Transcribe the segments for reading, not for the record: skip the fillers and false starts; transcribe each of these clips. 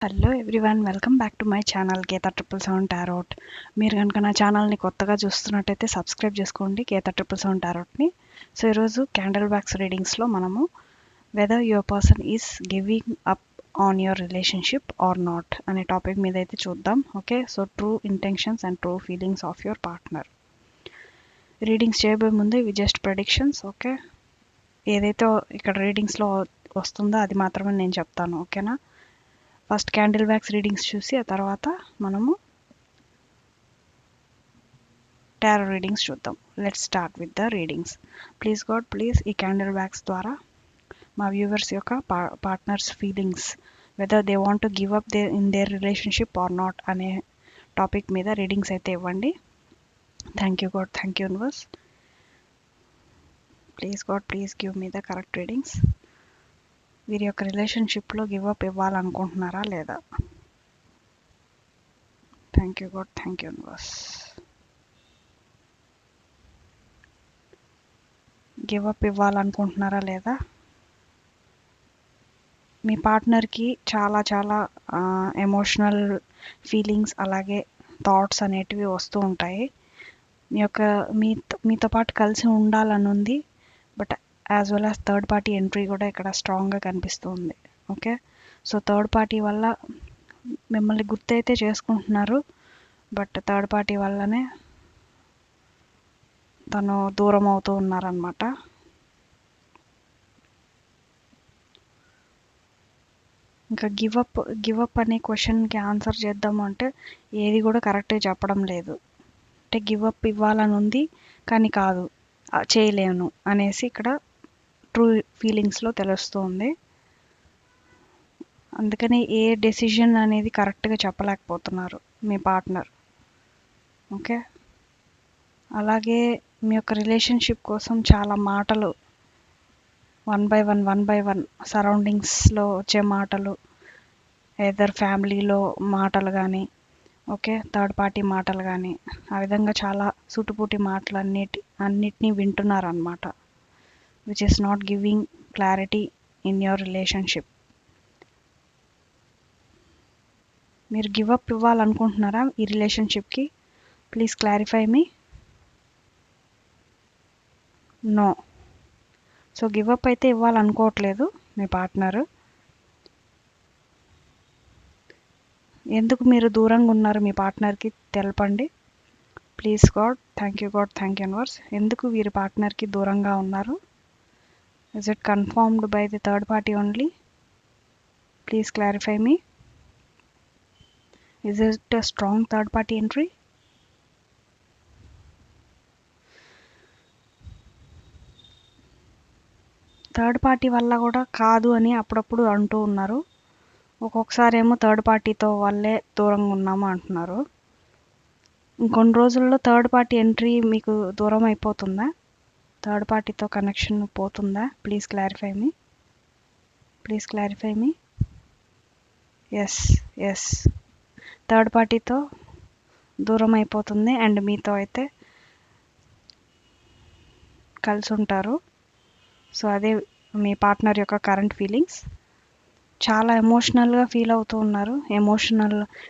Hello everyone, welcome back to my channel Geeta 777 tarot. మీరు కనుక నా ఛానల్ని కొత్తగా చూస్తున్నట్టయితే సబ్స్క్రైబ్ చేసుకోండి గీతా 777 టారోట్ని. సో ఈరోజు క్యాండిల్ బ్యాక్స్ రీడింగ్స్లో మనము whether your person is giving up on your relationship or not అనే టాపిక్ మీద అయితే చూద్దాం. Okay, so true intentions and true feelings of your partner. Readings చేయబోయే ముందు ఇవి జస్ట్ ప్రెడిక్షన్స్. ఓకే, ఏదైతే ఇక్కడ రీడింగ్స్లో వస్తుందో అది మాత్రమే నేను చెప్తాను. ఓకేనా? ఫస్ట్ క్యాండిల్ బ్యాక్స్ రీడింగ్స్ చూసి ఆ తర్వాత మనము టారో రీడింగ్స్ చూద్దాం. Let's start with the readings. Please God, please ఈ క్యాండిల్ బ్యాక్స్ ద్వారా మా వ్యూవర్స్ యొక్క partners feelings, whether they want to give up in their relationship or not అనే టాపిక్ మీద రీడింగ్స్ అయితే ఇవ్వండి. Thank you God, thank you universe. Please God, please give me the correct readings. వీరి యొక్క రిలేషన్షిప్లో గివ్ అప్ ఇవ్వాలనుకుంటున్నారా లేదా? Thank you God, thank you universe. Give up ఇవ్వాలనుకుంటున్నారా లేదా? మీ పార్ట్నర్కి చాలా చాలా ఎమోషనల్ ఫీలింగ్స్ అలాగే థాట్స్ అనేటివి వస్తూ ఉంటాయి. మీతో పాటు కలిసి ఉండాలని ఉంది, but as well as third party entry కూడా ఇక్కడ స్ట్రాంగ్గా కనిపిస్తుంది. ఓకే, సో థర్డ్ పార్టీ వల్ల మిమ్మల్ని గుర్తయితే చేసుకుంటున్నారు, బట్ థర్డ్ పార్టీ వల్లనే తను దూరం అవుతూ ఉన్నారనమాట. ఇంకా గివ్ అప్ అనే క్వశ్చన్కి ఆన్సర్ చేద్దాము అంటే ఏది కూడా కరెక్ట్గా చెప్పడం లేదు. అంటే గివ్ అప్ ఇవ్వాలని ఉంది కానీ కాదు, చేయలేను అనేసి ఇక్కడ ట్రూ ఫీలింగ్స్లో తెలుస్తుంది. అందుకని ఏ డెసిషన్ అనేది కరెక్ట్గా చెప్పలేకపోతున్నారు మీ పార్ట్నర్. ఓకే, అలాగే మీ యొక్క రిలేషన్షిప్ కోసం చాలా మాటలు వన్ బై వన్ సరౌండింగ్స్లో వచ్చే మాటలు, ఎదర్ ఫ్యామిలీలో మాటలు కానీ, ఓకే థర్డ్ పార్టీ మాటలు కానీ, ఆ విధంగా చాలా సూటుపూటి మాటలు అన్నిటినీ వింటున్నారనమాట, which is not giving clarity in your relationship. మీరు గివ్ అప్ ఇవ్వాలనుకుంటున్నారా ఈ రిలేషన్షిప్కి? Please clarify me. No. So give up అయితే ఇవ్వాలనుకోవట్లేదు మీ పార్ట్నరు. ఎందుకు మీరు దూరంగా ఉన్నారు మీ పార్ట్నర్కి తెలపండి. Please God, thank you God, thank you universe. ఎందుకు వీరి పార్ట్నర్కి దూరంగా ఉన్నారు? Is it confirmed by the third party only? Please clarify me. Is it a strong third party entry? Third party వల్ల కూడా కాదు అని అప్పుడప్పుడు అంటూ ఉన్నారు. ఒక్కొక్కసారి ఏమో థర్డ్ పార్టీతో వల్లే దూరంగా ఉన్నాము అంటున్నారు. ఇంకొన్ని రోజుల్లో థర్డ్ పార్టీ ఎంట్రీ మీకు దూరం అయిపోతుందా? థర్డ్ పార్టీతో కనెక్షన్ పోతుందా? Please clarify me. Please clarify me. Yes third పార్టీతో దూరం అయిపోతుంది అండ్ మీతో అయితే కలిసి ఉంటారు. సో అదే మీ పార్ట్నర్ యొక్క కరెంట్ ఫీలింగ్స్. చాలా ఎమోషనల్గా ఫీల్ అవుతూ ఉన్నారు.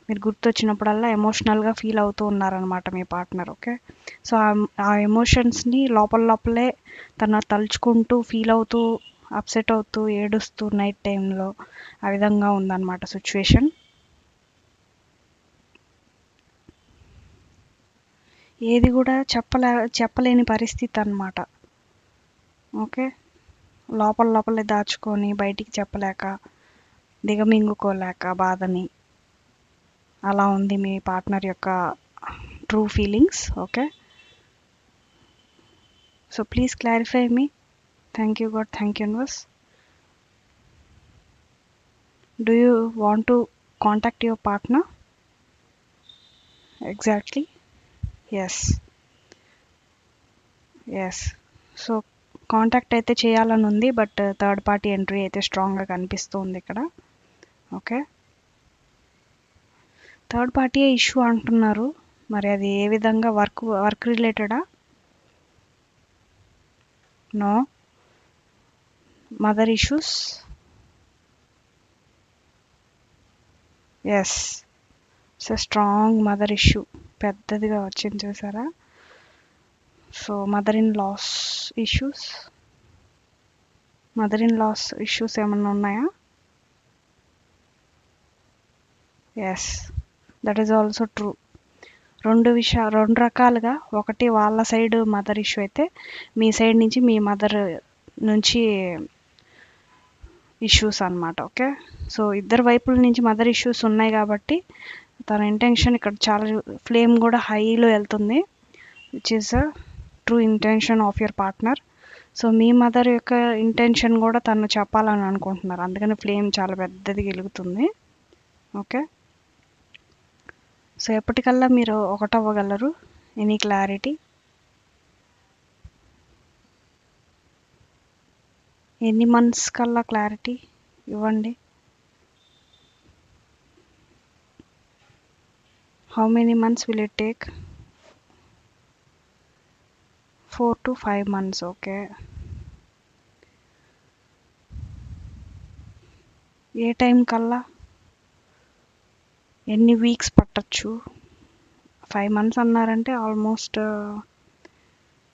మీరు గుర్తొచ్చినప్పుడల్లా ఎమోషనల్గా ఫీల్ అవుతూ ఉన్నారనమాట మీ పార్ట్నర్. ఓకే, సో ఆ ఎమోషన్స్ని లోపలే తన తలుచుకుంటూ ఫీల్ అవుతూ అప్సెట్ అవుతూ ఏడుస్తూ నైట్ టైంలో ఆ విధంగా ఉందన్నమాట సిచ్యువేషన్. ఏది కూడా చెప్పలేని పరిస్థితి అన్నమాట. ఓకే, లోపలే దాచుకొని బయటికి చెప్పలేక దిగమింగుకోలేక బాధని, అలా ఉంది మీ పార్ట్నర్ యొక్క true feelings. Okay, so please clarify me. Thank you God, thank you universe. Do you want to contact your partner? Exactly, yes. So contact అయితే చేయాలని ఉంది, బట్ థర్డ్ పార్టీ ఎంట్రీ అయితే స్ట్రాంగ్గా కనిపిస్తుంది ఇక్కడ. ఓకే, థర్డ్ పార్టీ ఇష్యూ అంటున్నారు, మరి అది ఏ విధంగా? వర్క్ రిలేటెడా? No. Mother issues? Yes. So strong mother issue పెద్దదిగా వచ్చింది చూసారా. So mother in laws issues ఏమన్నా ఉన్నాయా? Yes, that is also true. రెండు రకాలుగా, ఒకటి వాళ్ళ సైడ్ మదర్ ఇష్యూ అయితే, మీ సైడ్ నుంచి మీ మదర్ నుంచి ఇష్యూస్ అన్నమాట. ఓకే, సో ఇద్దరు వైపుల నుంచి మదర్ ఇష్యూస్ ఉన్నాయి కాబట్టి తన ఇంటెన్షన్ ఇక్కడ చాలా ఫ్లేమ్ కూడా హైలో వెళ్తుంది, which is a true intention of your partner. So me mother యొక్క ఇంటెన్షన్ కూడా తను చెప్పాలని అనుకుంటున్నారు, అందుకని ఫ్లేమ్ చాలా పెద్దది వెలుగుతుంది. ఓకే, సో ఎప్పటికల్లా మీరు ఒకటవ్వగలరు? Any clarity? ఎన్ని మంత్స్ కల్లా క్లారిటీ ఇవ్వండి. How many months will it take? 4 to 5 months. Okay, ఏ టైం కల్లా, ఎన్ని వీక్స్ పట్టచ్చు? 5 months అన్నారంటే almost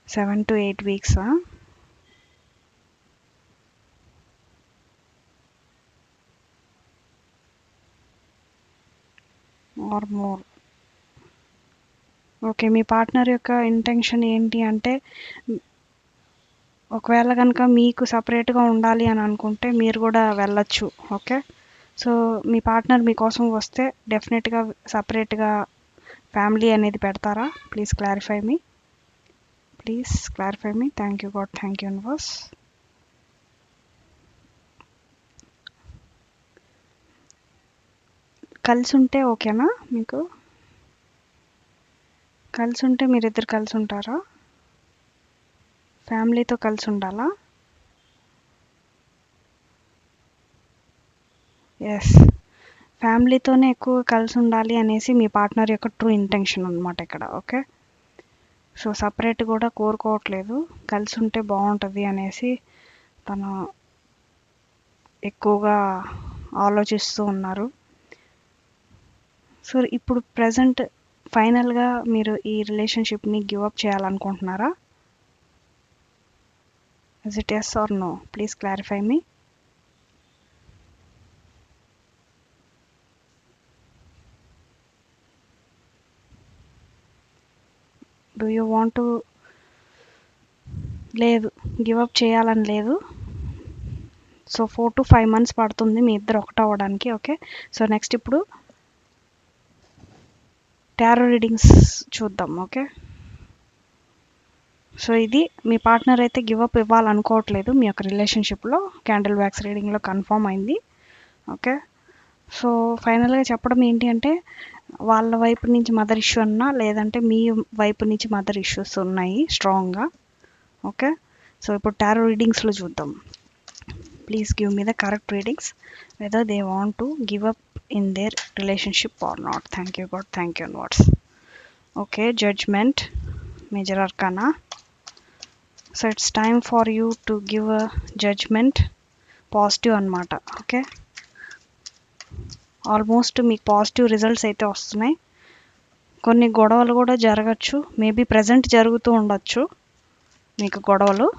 7 to 8 weeks. Or more. Okay, మీ పార్ట్నర్ యొక్క ఇంటెన్షన్ ఏంటి అంటే, ఒకవేళ కనుక మీకు సపరేట్గా ఉండాలి అని అనుకుంటే మీరు కూడా వెళ్ళచ్చు. ఓకే, సో మీ పార్ట్నర్ మీకోసం వస్తే డెఫినెట్గా సపరేట్గా ఫ్యామిలీ అనేది పెడతారా? Please clarify me. Thank you God, thank you universe. కలిసి ఉంటే ఓకేనా మీకు? కలిసి ఉంటే మీరిద్దరు కలిసి ఉంటారా? ఫ్యామిలీతో కలిసి ఉండాలా? ఎస్, ఫ్యామిలీతోనే ఎక్కువ కలిసి ఉండాలి అనేసి మీ పార్ట్నర్ యొక్క ట్రూ ఇంటెన్షన్ అనమాట ఇక్కడ. ఓకే, సో సపరేట్ కూడా కోరుకోవట్లేదు, కలిసి ఉంటే బాగుంటుంది అనేసి తను ఎక్కువగా ఆలోచిస్తూ ఉన్నారు. సో ఇప్పుడు ప్రజెంట్ ఫైనల్గా మీరు ఈ రిలేషన్షిప్ని గివ్ అప్ చేయాలనుకుంటున్నారా? Is it yes or no? Please clarify me. Do you want to? లేదు, గివ్ అప్ చేయాలని లేదు. సో 4 to 5 months పడుతుంది మీ ఇద్దరు ఒకటవ్వడానికి. ఓకే, సో నెక్స్ట్ ఇప్పుడు టారో రీడింగ్స్ చూద్దాం. ఓకే, సో ఇది మీ పార్ట్నర్ అయితే గివ్ అప్ ఇవ్వాలనుకోవట్లేదు మీ యొక్క రిలేషన్షిప్లో, క్యాండిల్ వ్యాక్స్ రీడింగ్లో కన్ఫర్మ్ అయింది. ఓకే, సో ఫైనల్గా చెప్పడం ఏంటి అంటే, వాళ్ళ వైపు నుంచి మదర్ ఇష్యూ అన్నా, లేదంటే మీ వైపు నుంచి మదర్ ఇష్యూస్ ఉన్నాయి స్ట్రాంగ్గా. ఓకే, సో ఇప్పుడు టారో రీడింగ్స్లో చూద్దాం. Please give me the correct readings whether they want to give up in their relationship or not. Thank you God, thank you universe. Okay, judgement, major arcana. So it's time for you to give a judgement, positive అనమాట. Okay, almost మీకు positive results అయితే వస్తున్నాయి. కొన్ని గొడవలు కూడా జరగచ్చు, maybe present జరుగుతూ ఉండొచ్చు మీకు గొడవలు.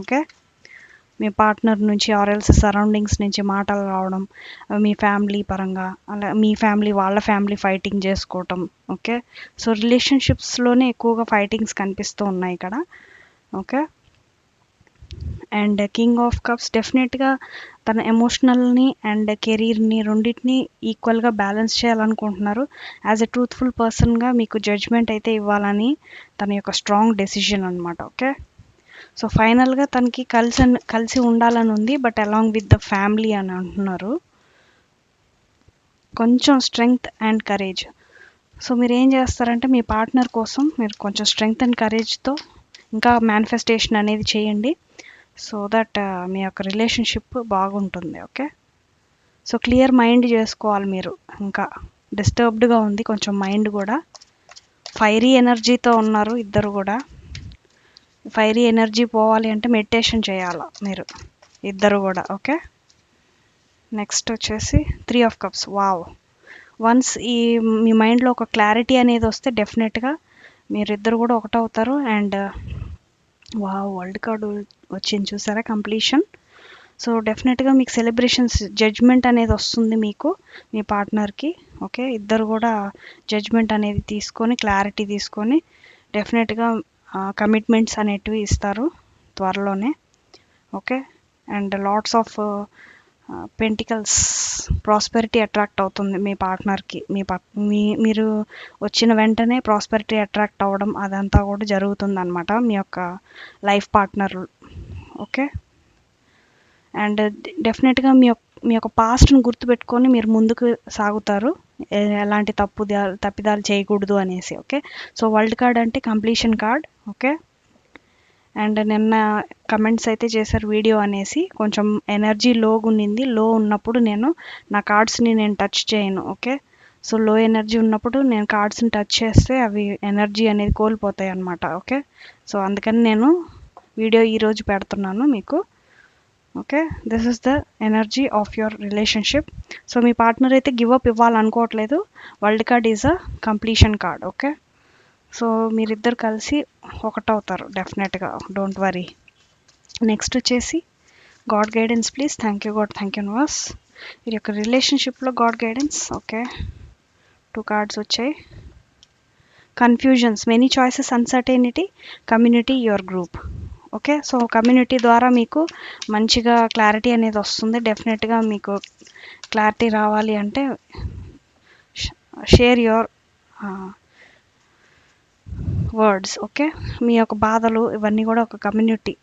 ఓకే, మీ పార్ట్నర్ నుంచి ఆర్ఎల్స్ సరౌండింగ్స్ నుంచి మాటలు రావడం, మీ ఫ్యామిలీ పరంగా, అలా మీ ఫ్యామిలీ వాళ్ళ ఫ్యామిలీ ఫైటింగ్ చేసుకోవటం. ఓకే, సో రిలేషన్షిప్స్లోనే ఎక్కువగా ఫైటింగ్స్ కనిపిస్తూ ఉన్నాయి ఇక్కడ. Okay, and king of cups డెఫినెట్గా తన ఎమోషనల్ని అండ్ కెరీర్ని రెండింటిని ఈక్వల్గా బ్యాలెన్స్ చేయాలనుకుంటున్నారు. యాజ్ ఎ ట్రూత్ఫుల్ పర్సన్గా మీకు జడ్జ్మెంట్ అయితే ఇవ్వాలని తన యొక్క స్ట్రాంగ్ డెసిషన్ అనమాట. ఓకే, సో ఫైనల్గా తనకి కలిసి ఉండాలని ఉంది, but along with the family అని అంటున్నారు. కొంచెం స్ట్రెంగ్త్ అండ్ కరేజ్. సో మీరు ఏం చేస్తారంటే, మీ పార్ట్నర్ కోసం మీరు కొంచెం స్ట్రెంగ్త్ అండ్ కరేజ్తో ఇంకా మేనిఫెస్టేషన్ అనేది చేయండి, సో దట్ మీ యొక్క రిలేషన్షిప్ బాగుంటుంది. ఓకే, సో క్లియర్ మైండ్ చేసుకోవాలి మీరు. ఇంకా డిస్టర్బ్డ్గా ఉంది కొంచెం మైండ్ కూడా, ఫైరీ ఎనర్జీతో ఉన్నారు ఇద్దరు కూడా. ఫైరీ ఎనర్జీ పోవాలి అంటే మెడిటేషన్ చేయాలి మీరు ఇద్దరు కూడా. ఓకే, నెక్స్ట్ వచ్చేసి 3 of Cups. వావ్, వన్స్ మీ మైండ్లో ఒక క్లారిటీ అనేది వస్తే డెఫినెట్గా మీరిద్దరు కూడా ఒకటవుతారు. అండ్ వరల్డ్ కార్డ్ వచ్చింది చూసారా, కంప్లీషన్. సో డెఫినెట్గా మీకు సెలబ్రేషన్స్, జడ్జ్మెంట్ అనేది వస్తుంది మీకు మీ పార్ట్నర్కి. ఓకే, ఇద్దరు కూడా జడ్జ్మెంట్ అనేది తీసుకొని, క్లారిటీ తీసుకొని డెఫినెట్గా కమిట్మెంట్స్ అనేటివి ఇస్తారు త్వరలోనే. Okay, and lots of pentacles, prosperity attract అవుతుంది మీ పార్ట్నర్కి. మీరు వచ్చిన వెంటనే ప్రాస్పెరిటీ అట్రాక్ట్ అవ్వడం అదంతా కూడా జరుగుతుంది అనమాట మీ యొక్క లైఫ్ పార్ట్నర్. ఓకే, అండ్ డెఫినెట్గా మీ యొక్క పాస్ట్ని గుర్తుపెట్టుకొని మీరు ముందుకు సాగుతారు, ఎలాంటి తప్పిదాలు చేయకూడదు అనేసి. ఓకే, సో వరల్డ్ కార్డ్ అంటే కంప్లీషన్ కార్డ్. ఓకే, అండ్ నిన్న కమెంట్స్ అయితే చేశారు వీడియో అనేసి, కొంచెం ఎనర్జీ లోగా ఉన్నింది. లో ఉన్నప్పుడు నేను నా కార్డ్స్ని నేను టచ్ చేయను. ఓకే, సో లో ఎనర్జీ ఉన్నప్పుడు నేను కార్డ్స్ని టచ్ చేస్తే అవి ఎనర్జీ అనేది కోల్పోతాయి అన్నమాట. ఓకే, సో అందుకని నేను వీడియో ఈరోజు పెడుతున్నాను మీకు. Okay, this is the energy of your relationship. So మీ పార్ట్నర్ అయితే గివ్ అప్ ఇవ్వాలనుకోవట్లేదు. World card is a completion card. Okay, so మీరిద్దరు కలిసి ఒకటవుతారు డెఫినెట్గా, డోంట్ వరీ. నెక్స్ట్ వచ్చేసి God guidance please. Thank you God, thank you universe. ఇది యొక్క రిలేషన్షిప్లో గాడ్ గైడెన్స్. ఓకే, 2 కార్డ్స్ వచ్చాయి. Confusions, many choices, uncertainty, community, your group. Okay, so community ద్వారా మీకు మంచిగా క్లారిటీ అనేది వస్తుంది. డెఫినెట్గా మీకు క్లారిటీ రావాలి అంటే షేర్ యువర్ వర్డ్స్. ఓకే, మీ యొక్క బాధలు ఇవన్నీ కూడా ఒక కమ్యూనిటీ,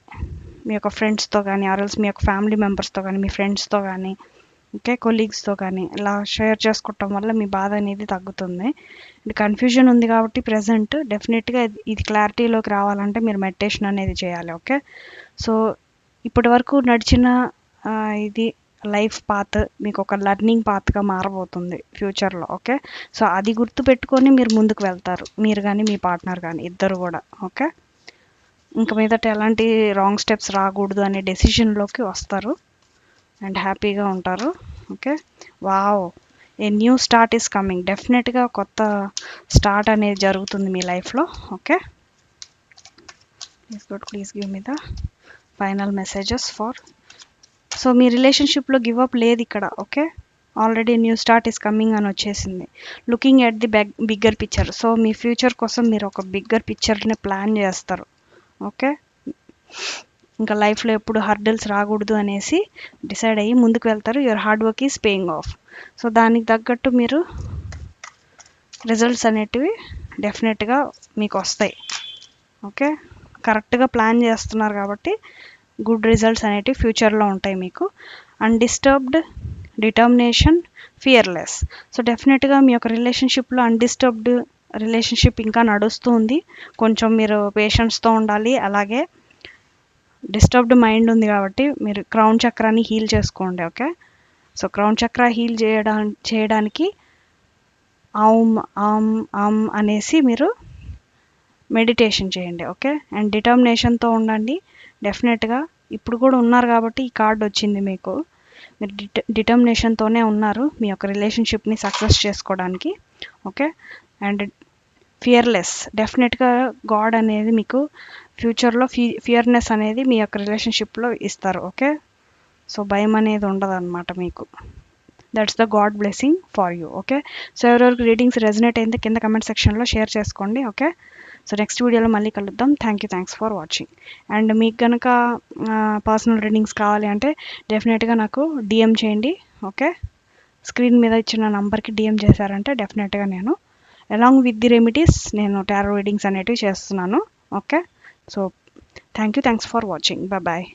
మీ యొక్క ఫ్రెండ్స్తో కానీ, ఆర్ఎల్స్ మీ యొక్క ఫ్యామిలీ మెంబర్స్తో కానీ, మీ ఫ్రెండ్స్తో కానీ, ఓకే, కొలీగ్స్తో కానీ ఇలా షేర్ చేసుకోవటం వల్ల మీ బాధ అనేది తగ్గుతుంది. ఇది కన్ఫ్యూజన్ ఉంది కాబట్టి ప్రజెంట్ డెఫినెట్గా ఇది క్లారిటీలోకి రావాలంటే మీరు మెడిటేషన్ అనేది చేయాలి. ఓకే, సో ఇప్పటి వరకు నడిచిన ఇది లైఫ్ పాత్ మీకు ఒక లర్నింగ్ పాత్గా మారబోతుంది ఫ్యూచర్లో. ఓకే, సో అది గుర్తుపెట్టుకొని మీరు ముందుకు వెళ్తారు, మీరు కానీ మీ పార్ట్నర్ కానీ ఇద్దరు కూడా. ఓకే, ఇంక మీదట ఎలాంటి రాంగ్ స్టెప్స్ రాకూడదు అనే డెసిషన్లోకి వస్తారు అండ్ హ్యాపీగా ఉంటారు. Okay, wow, a new start is coming. డెఫినెట్గా కొత్త స్టార్ట్ అనేది జరుగుతుంది మీ లైఫ్లో. Okay, please give me the final messages for. So మీ రిలేషన్షిప్లో గివ్ అప్ లేదు ఇక్కడ. Okay, already new start is coming అని వచ్చేసింది. Looking at the bigger picture. So మీ ఫ్యూచర్ కోసం మీరు ఒక బిగ్గర్ పిక్చర్ని ప్లాన్ చేస్తారు. ఓకే, ఇంకా లైఫ్లో ఎప్పుడు హర్డల్స్ రాకూడదు అనేసి డిసైడ్ అయ్యి ముందుకు వెళ్తారు. Your hard work is paying off. So దానికి తగ్గట్టు మీరు రిజల్ట్స్ అనేటివి డెఫినెట్గా మీకు వస్తాయి. ఓకే, కరెక్ట్గా ప్లాన్ చేస్తున్నారు కాబట్టి గుడ్ రిజల్ట్స్ అనేటివి ఫ్యూచర్లో ఉంటాయి మీకు. Undisturbed, determination, fearless. సో డెఫినెట్గా మీ యొక్క రిలేషన్షిప్లో అన్డిస్టర్బ్డ్ రిలేషన్షిప్ ఇంకా నడుస్తూ ఉంది. కొంచెం మీరు పేషెన్స్తో ఉండాలి. అలాగే డిస్టర్బ్డ్ మైండ్ ఉంది కాబట్టి మీరు క్రౌన్ చక్రాన్ని హీల్ చేసుకోండి. ఓకే, సో క్రౌన్ చక్ర హీల్ చేయడానికి ఆమ్ ఆమ్ ఆమ్ అనేసి మీరు మెడిటేషన్ చేయండి. ఓకే, అండ్ డిటర్మినేషన్తో ఉండండి. డెఫినెట్గా ఇప్పుడు కూడా ఉన్నారు కాబట్టి ఈ కార్డ్ వచ్చింది మీకు. మీరు డిటర్మినేషన్తోనే ఉన్నారు మీ యొక్క రిలేషన్షిప్ని సక్సెస్ చేసుకోవడానికి. Okay, and fearless. డెఫినెట్గా గాడ్ అనేది మీకు ఫ్యూచర్లో ఫియర్నెస్ అనేది మీ యొక్క రిలేషన్షిప్లో ఇస్తారు. ఓకే, సో భయం అనేది ఉండదు అనమాట మీకు. That's the God blessing for you. Okay, so ఎవరెవరికి రీడింగ్స్ రెజనేట్ అయితే కింద కమెంట్ సెక్షన్లో షేర్ చేసుకోండి. ఓకే, సో నెక్స్ట్ వీడియోలో మళ్ళీ కలుద్దాం. Thanks for watching. అండ్ మీకు కనుక పర్సనల్ రీడింగ్స్ కావాలి అంటే డెఫినెట్గా నాకు డిఎం చేయండి. ఓకే, స్క్రీన్ మీద ఇచ్చిన నంబర్కి డిఎం చేశారంటే డెఫినెట్గా నేను అలాంగ్ విత్ ది రెమెడీస్ నేను టారో రీడింగ్స్ అనేటివి చేస్తున్నాను. Okay, so thanks for watching. Bye.